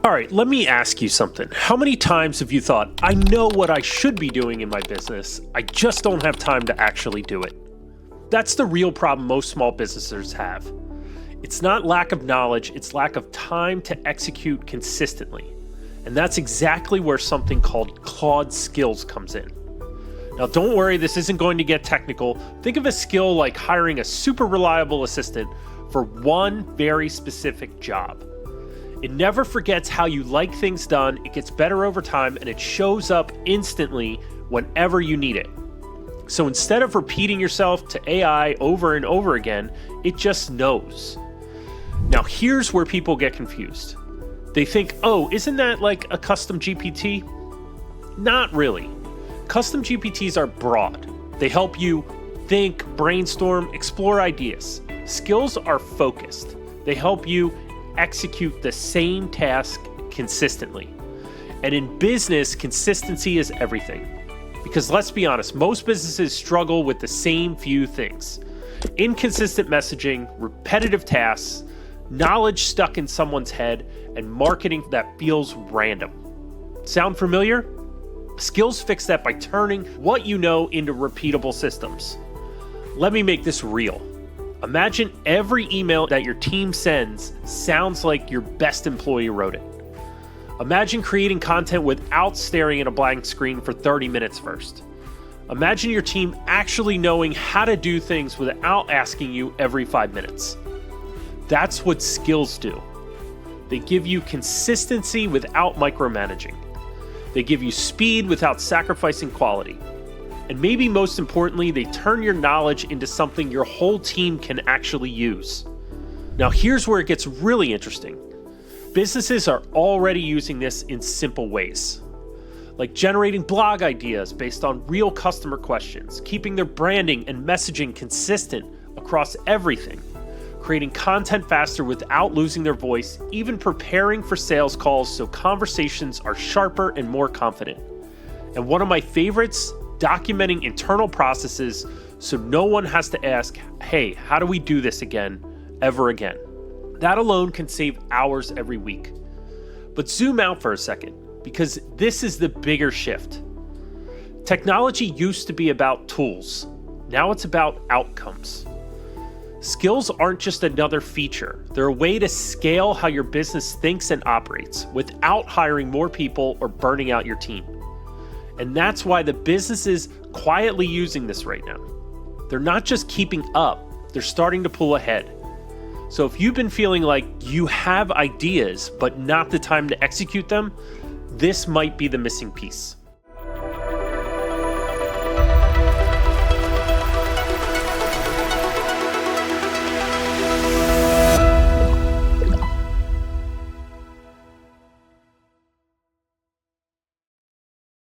All right, let me ask you something. How many times have you thought, I know what I should be doing in my business, I just don't have time to actually do it? That's the real problem most small businesses have. It's not lack of knowledge, it's lack of time to execute consistently. And that's exactly where something called Claude Skills comes in. Now, don't worry, this isn't going to get technical. Think of a skill like hiring a super reliable assistant for one very specific job. It never forgets how you like things done, it gets better over time, and it shows up instantly whenever you need it. So instead of repeating yourself to AI over and over again, it just knows. Now, here's where people get confused. They think, oh, isn't that like a custom GPT? Not really. Custom GPTs are broad. They help you think, brainstorm, explore ideas. Skills are focused. They help you execute the same task consistently. And in business, consistency is everything. Because let's be honest, most businesses struggle with the same few things. Inconsistent messaging, repetitive tasks, knowledge stuck in someone's head, and marketing that feels random. Sound familiar? Skills fix that by turning what you know into repeatable systems. Let me make this real. Imagine every email that your team sends sounds like your best employee wrote it. Imagine creating content without staring at a blank screen for 30 minutes first. Imagine your team actually knowing how to do things without asking you every 5 minutes. That's what skills do. They give you consistency without micromanaging. They give you speed without sacrificing quality. And maybe most importantly, they turn your knowledge into something your whole team can actually use. Now, here's where it gets really interesting. Businesses are already using this in simple ways, like generating blog ideas based on real customer questions, keeping their branding and messaging consistent across everything, creating content faster without losing their voice, even preparing for sales calls so conversations are sharper and more confident. And one of my favorites, documenting internal processes so no one has to ask, hey, how do we do this again, ever again? That alone can save hours every week. But zoom out for a second, because this is the bigger shift. Technology used to be about tools. Now it's about outcomes. Skills aren't just another feature. They're a way to scale how your business thinks and operates without hiring more people or burning out your team. And that's why the business is quietly using this right now. They're not just keeping up, they're starting to pull ahead. So if you've been feeling like you have ideas but not the time to execute them, this might be the missing piece.